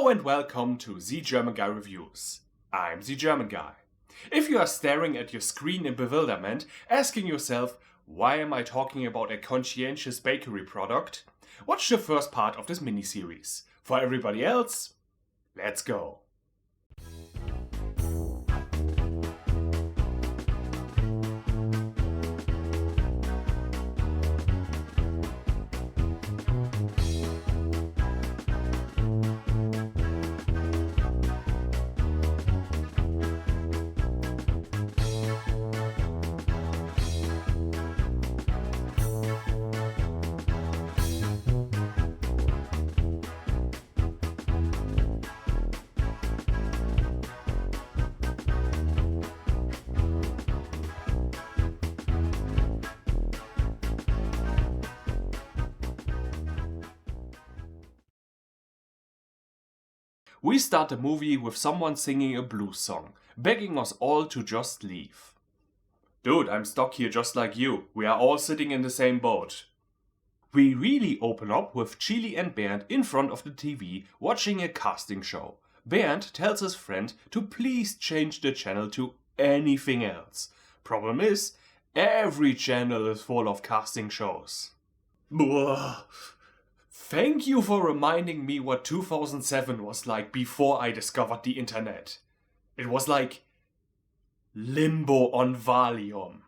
Hello and welcome to Zgermanguy Reviews. I'm Zgermanguy. If you are staring at your screen in bewilderment, asking yourself, why am I talking about a conscientious bakery product? Watch the first part of this mini-series. For everybody else, let's go. We start the movie with someone singing a blues song, begging us all to just leave. Dude, I'm stuck here just like you. We are all sitting in the same boat. We really open up with Chili and Bernd in front of the TV watching a casting show. Bernd tells his friend to please change the channel to anything else. Problem is, every channel is full of casting shows. Blah. Thank you for reminding me what 2007 was like before I discovered the internet. It was like limbo on Valium.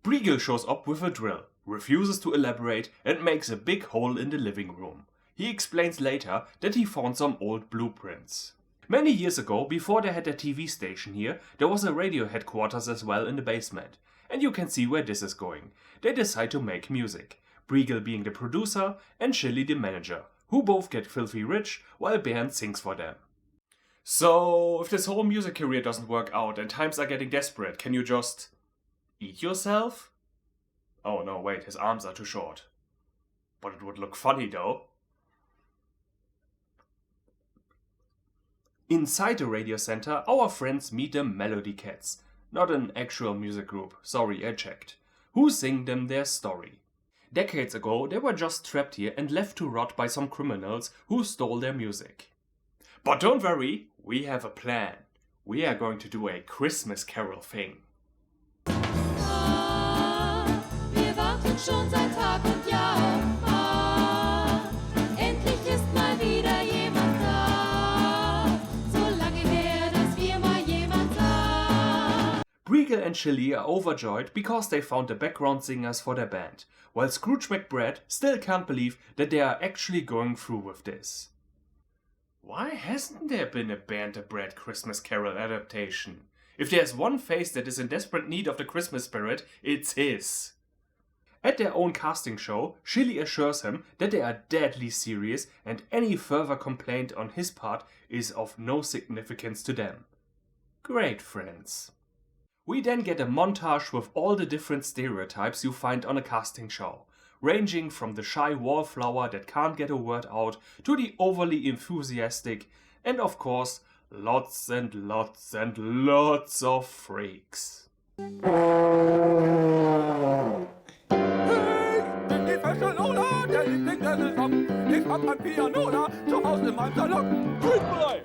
Briegel shows up with a drill, refuses to elaborate and makes a big hole in the living room. He explains later that he found some old blueprints. Many years ago, before they had a TV station here, there was a radio headquarters as well in the basement. And you can see where this is going. They decide to make music. Briegel being the producer and Chili the manager, who both get filthy rich while Bernd sings for them. So, if this whole music career doesn't work out and times are getting desperate, can you just eat yourself? Oh no, wait, his arms are too short. But it would look funny though. Inside the radio center, our friends meet the Melody Cats, not an actual music group, sorry I checked, who sing them their story. Decades ago, they were just trapped here and left to rot by some criminals who stole their music. But don't worry, we have a plan. We are going to do a Christmas Carol thing. Wir warten schon seit Tag und Jahr. Endlich ist mal wieder jemand da. So lange her, dass wir mal jemand sahen. Briegel and Chili are overjoyed because they found the background singers for their band, while Scrooge McBread still can't believe that they are actually going through with this. Why hasn't there been a Band the Bread Christmas Carol adaptation? If there's one face that is in desperate need of the Christmas spirit, it's his. At their own casting show, Chili assures him that they are deadly serious and any further complaint on his part is of no significance to them. Great friends. We then get a montage with all the different stereotypes you find on a casting show, ranging from the shy wallflower that can't get a word out to the overly enthusiastic and of course lots and lots and lots of freaks. Ich bin die Fäschelona, der Liebling der Saison. Ich hab ein Pianola zu Hause in meinem Salon. Grünblei!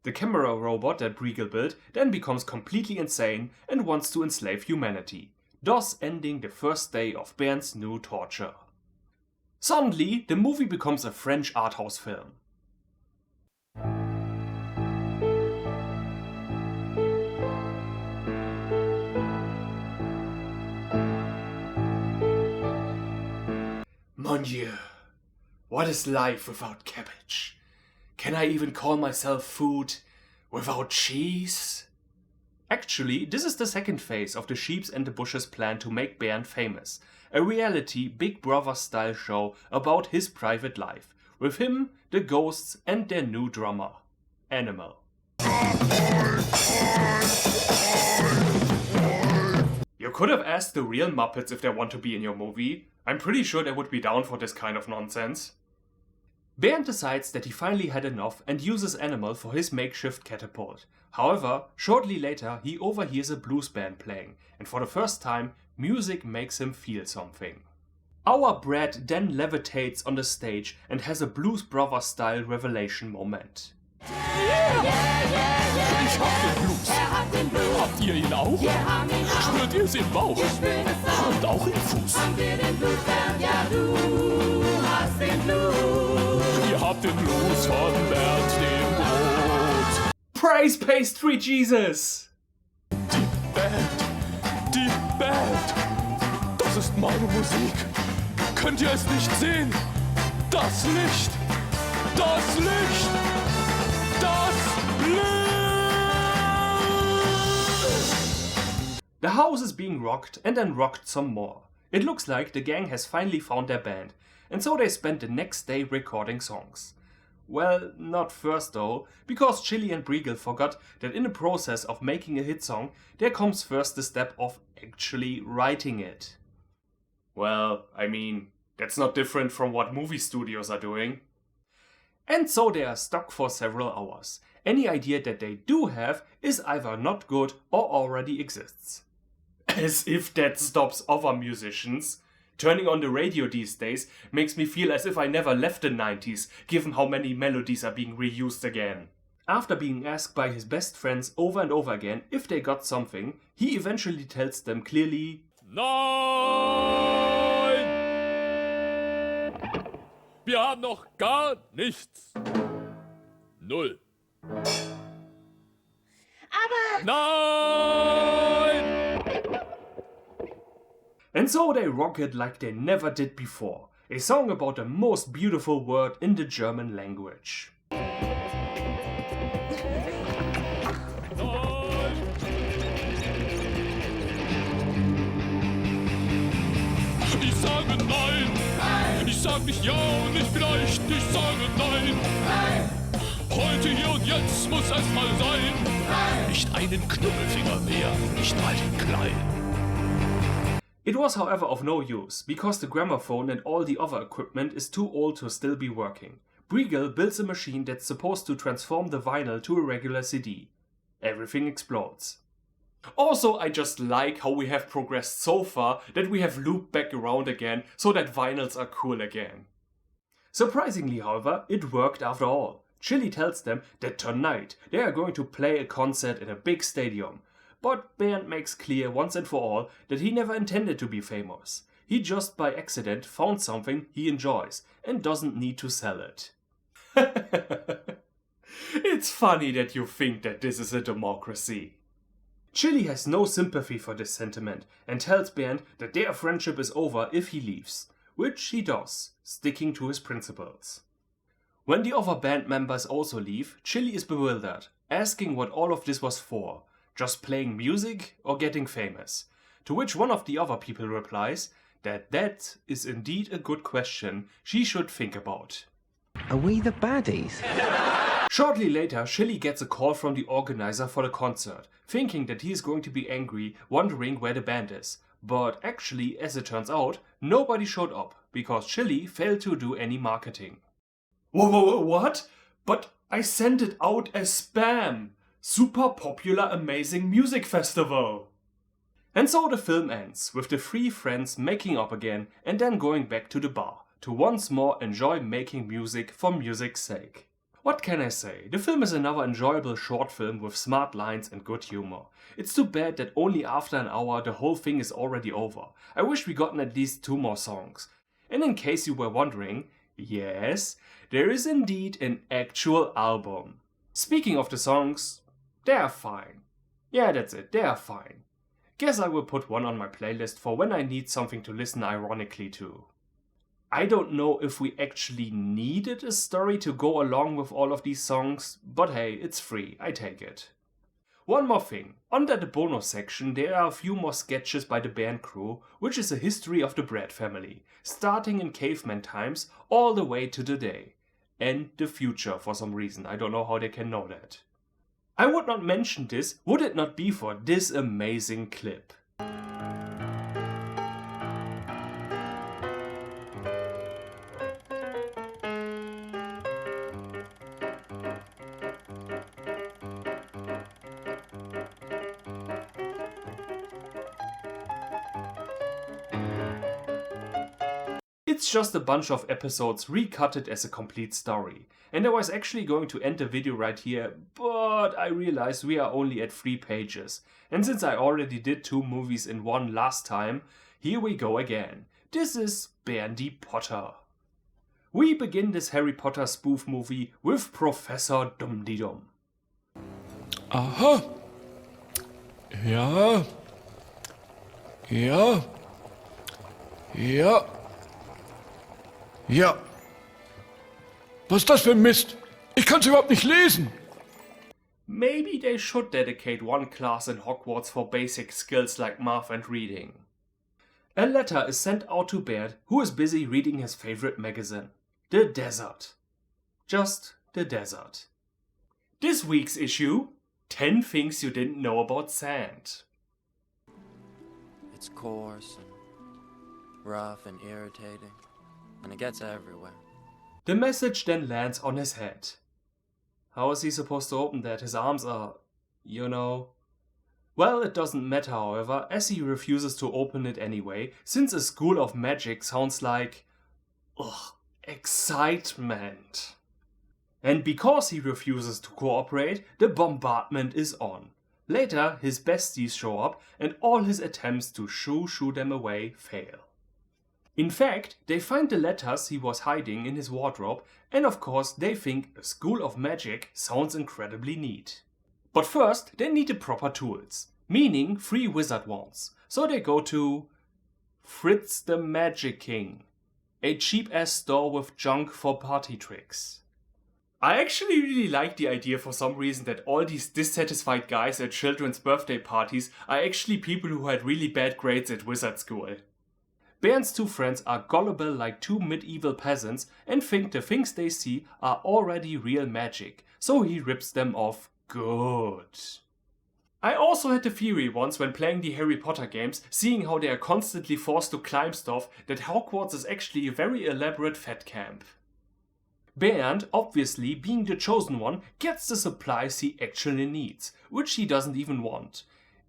The camera robot that Briegel built then becomes completely insane and wants to enslave humanity, thus ending the first day of Bernd's new torture. Suddenly, the movie becomes a French art house film. Mon Dieu, what is life without cabbage? Can I even call myself food without cheese? Actually, this is the second phase of the Sheeps and the Bushes plan to make Bernd famous. A reality Big Brother style show about his private life, with him, the ghosts and their new drummer, Animal. could have asked the real Muppets if they want to be in your movie. I'm pretty sure they would be down for this kind of nonsense. Bernd decides that he finally had enough and uses Animal for his makeshift catapult. However, shortly later he overhears a blues band playing, and for the first time, music makes him feel something. Our Brad then levitates on the stage and has a Blues Brothers style revelation moment. Ich hab den Blues. Habt ihr ihn auch? Spürt ihr es im Bauch? Und auch im Fuß? Ihr habt den Blues von Bernd dem Brot. Praise Pastry Jesus! Die Band. Das ist meine Musik. Könnt ihr es nicht sehen? Das Licht. Das Licht. Das Licht. The house is being rocked and then rocked some more. It looks like the gang has finally found their band, and so they spent the next day recording songs. Well, not first though, because Chili and Briegel forgot that in the process of making a hit song, there comes first the step of actually writing it. Well, I mean, that's not different from what movie studios are doing. And so they are stuck for several hours. Any idea that they do have is either not good or already exists. As if that stops other musicians. Turning on the radio these days makes me feel as if I never left the 90s, given how many melodies are being reused again. After being asked by his best friends over and over again if they got something, he eventually tells them clearly, Nein! Wir haben noch gar nichts. Null. Aber Nein! And so they rock it like they never did before. A song about the most beautiful word in the German language. Ich sage nein. Ich sag nicht ja und nicht vielleicht. Ich sage nein. Heute, hier und jetzt muss es mal sein. Nicht einen Knubbelfinger mehr, nicht mal den kleinen. It was however of no use, because the gramophone and all the other equipment is too old to still be working. Briegel builds a machine that's supposed to transform the vinyl to a regular CD. Everything explodes. Also, I just like how we have progressed so far that we have looped back around again so that vinyls are cool again. Surprisingly, however, it worked after all. Chili tells them that tonight they are going to play a concert in a big stadium. But Bernd makes clear once and for all that he never intended to be famous. He just by accident found something he enjoys and doesn't need to sell it. It's funny that you think that this is a democracy. Chili has no sympathy for this sentiment and tells Bernd that their friendship is over if he leaves, which he does, sticking to his principles. When the other band members also leave, Chili is bewildered, asking what all of this was for. Just playing music or getting famous? To which one of the other people replies that is indeed a good question she should think about. Are we the baddies? Shortly later, Chili gets a call from the organizer for the concert, thinking that he is going to be angry, wondering where the band is. But actually, as it turns out, nobody showed up, because Chili failed to do any marketing. Whoa, what? But I sent it out as spam! Super popular amazing music festival! And so the film ends, with the three friends making up again and then going back to the bar, to once more enjoy making music for music's sake. What can I say? The film is another enjoyable short film with smart lines and good humor. It's too bad that only after an hour the whole thing is already over. I wish we gotten at least 2 more songs. And in case you were wondering, yes, there is indeed an actual album. Speaking of the songs, they are fine. Yeah, that's it, they are fine. Guess I will put one on my playlist for when I need something to listen ironically to. I don't know if we actually needed a story to go along with all of these songs, but hey, it's free, I take it. One more thing, under the bonus section there are a few more sketches by the band crew, which is a history of the Brad family, starting in caveman times all the way to today. And the future for some reason, I don't know how they can know that. I would not mention this would it not be for this amazing clip. It's just a bunch of episodes recutted as a complete story. And I was actually going to end the video right here, but I realized we are only at 3 pages. And since I already did 2 movies in one last time, here we go again. This is Bandy Potter. We begin this Harry Potter spoof movie with Professor Dumbledore. Aha. Ja. Ja. Ja. Ja. Was ist das für ein Mist? Ich kann's überhaupt nicht lesen. Maybe they should dedicate one class in Hogwarts for basic skills like math and reading. A letter is sent out to Bernd, who is busy reading his favorite magazine, The Desert. Just the desert. This week's issue, 10 things you didn't know about sand. It's coarse and rough and irritating, and it gets everywhere. The message then lands on his head. How is he supposed to open that? His arms are, you know. Well, it doesn't matter, however, as he refuses to open it anyway, since a school of magic sounds like, excitement. And because he refuses to cooperate, the bombardment is on. Later, his besties show up and all his attempts to shoo them away fail. In fact, they find the letters he was hiding in his wardrobe, and of course they think a school of magic sounds incredibly neat. But first, they need the proper tools, meaning 3 wizard wands. So they go to Fritz the Magic King, a cheap-ass store with junk for party tricks. I actually really like the idea for some reason that all these dissatisfied guys at children's birthday parties are actually people who had really bad grades at wizard school. Bernd's 2 friends are gullible like 2 medieval peasants and think the things they see are already real magic, so he rips them off good. I also had the theory once when playing the Harry Potter games, seeing how they are constantly forced to climb stuff, that Hogwarts is actually a very elaborate fat camp. Bernd, obviously being the chosen one, gets the supplies he actually needs, which he doesn't even want.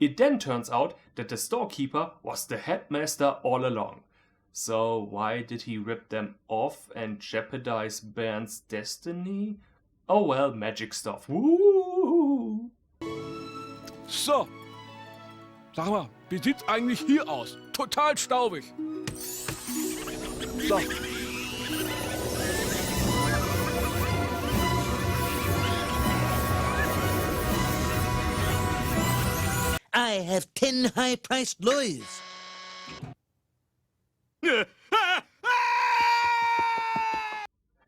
It then turns out that the storekeeper was the headmaster all along. So why did he rip them off and jeopardize Bernd's destiny? Oh well, magic stuff. Woo! So. Sag mal, wie sieht's eigentlich hier aus? Total staubig. So. I have 10 high-priced lawyers.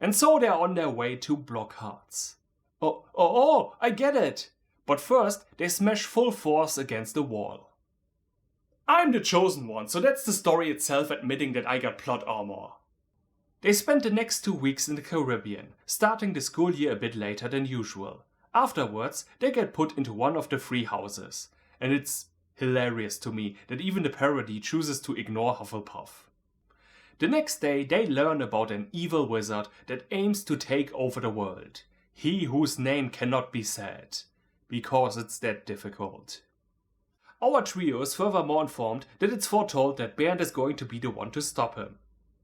And so they're on their way to Blockhart's. Oh, I get it! But first, they smash full force against the wall. I'm the chosen one, so that's the story itself admitting that I got plot armor. They spend the next 2 weeks in the Caribbean, starting the school year a bit later than usual. Afterwards, they get put into one of the 3 houses. And it's hilarious to me that even the parody chooses to ignore Hufflepuff. The next day, they learn about an evil wizard that aims to take over the world. He whose name cannot be said. Because it's that difficult. Our trio is furthermore informed that it's foretold that Bernd is going to be the one to stop him.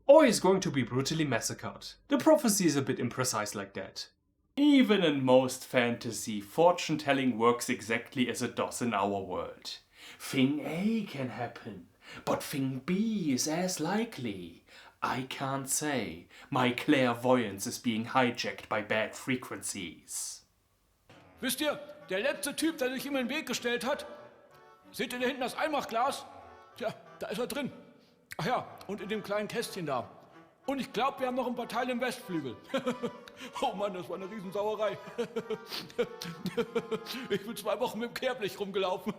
Or he's going to be brutally massacred. The prophecy is a bit imprecise like that. Even in most fantasy, fortune-telling works exactly as it does in our world. Thing A can happen, but thing B is as likely. I can't say. My clairvoyance is being hijacked by bad frequencies. Wisst ihr, der letzte Typ, der sich ihm in den Weg gestellt hat, seht ihr da hinten das Einmachglas? Tja, da ist er drin. Ach ja, und in dem kleinen Kästchen da. Und ich glaube, wir haben noch ein paar Teile im Westflügel. Oh Mann, das war eine Riesensauerei. Ich bin 2 Wochen mit dem Kehrblech rumgelaufen.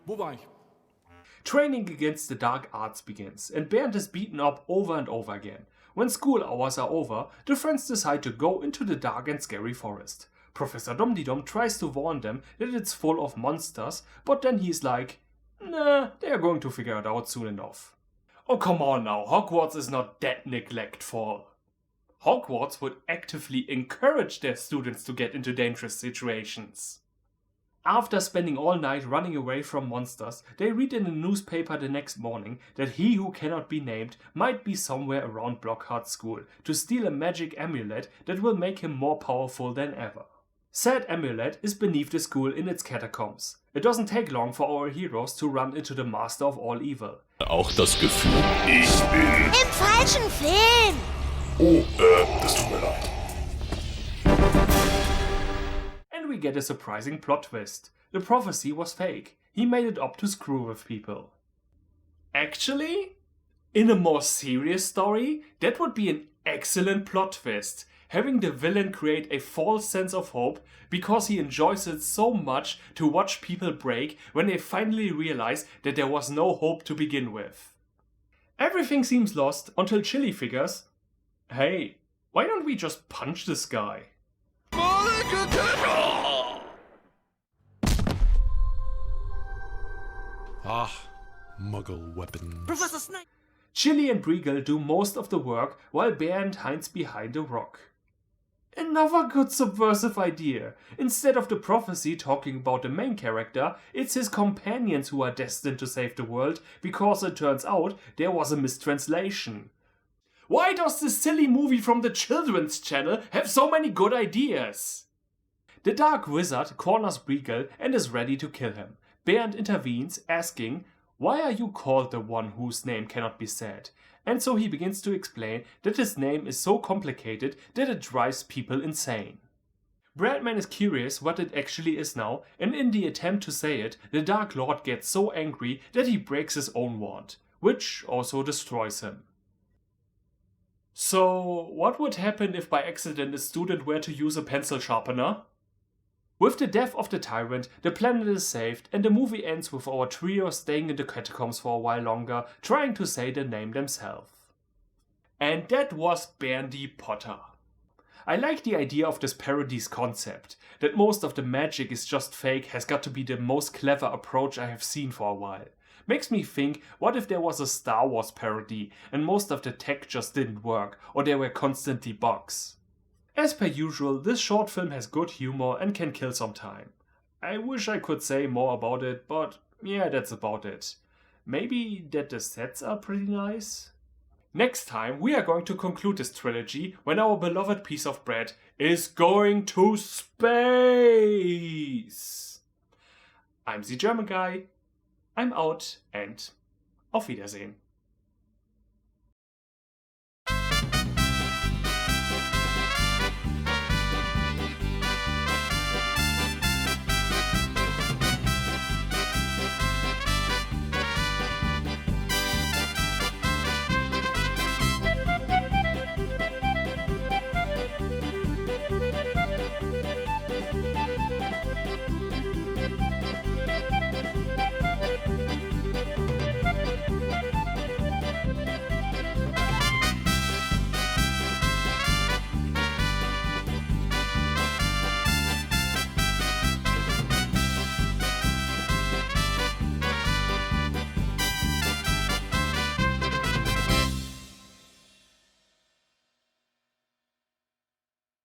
Wo war ich? Training against the dark arts begins, and Bernd is beaten up over and over again. When school hours are over, the friends decide to go into the dark and scary forest. Professor Dumbledore tries to warn them that it's full of monsters, but then he's like, nah, they are going to figure it out soon enough. Oh, come on now, Hogwarts is not that neglectful. Hogwarts would actively encourage their students to get into dangerous situations. After spending all night running away from monsters, they read in a newspaper the next morning that he who cannot be named might be somewhere around Blockhart's school to steal a magic amulet that will make him more powerful than ever. Said amulet is beneath the school in its catacombs. It doesn't take long for our heroes to run into the master of all evil. Auch das Gefühl, ich bin... Im falschen Film! Oh, das tut mir leid. And we get a surprising plot twist. The prophecy was fake. He made it up to screw with people. Actually, in a more serious story, that would be an excellent plot twist. Having the villain create a false sense of hope because he enjoys it so much to watch people break when they finally realize that there was no hope to begin with. Everything seems lost until Chili figures, hey, why don't we just punch this guy? Ah, Muggle weapon. Professor Snape! Chili and Briegel do most of the work while Bernd hides behind a rock. Another good subversive idea. Instead of the prophecy talking about the main character, it's his companions who are destined to save the world because it turns out there was a mistranslation. Why does this silly movie from the Children's Channel have so many good ideas? The Dark Wizard corners Briegel and is ready to kill him. Bernd intervenes, asking, "Why are you called the one whose name cannot be said?" And so he begins to explain that his name is so complicated that it drives people insane. Bradman is curious what it actually is now, and in the attempt to say it, the Dark Lord gets so angry that he breaks his own wand, which also destroys him. So, what would happen if by accident a student were to use a pencil sharpener? With the death of the tyrant, the planet is saved, and the movie ends with our trio staying in the catacombs for a while longer, trying to say the name themselves. And that was Bandy Potter. I like the idea of this parody's concept. That most of the magic is just fake has got to be the most clever approach I have seen for a while. Makes me think, what if there was a Star Wars parody and most of the tech just didn't work, or there were constantly bugs? As per usual, this short film has good humor and can kill some time. I wish I could say more about it, but yeah, that's about it. Maybe that the sets are pretty nice? Next time we are going to conclude this trilogy when our beloved piece of bread is going to space! I'm Zgermanguy, I'm out and auf Wiedersehen.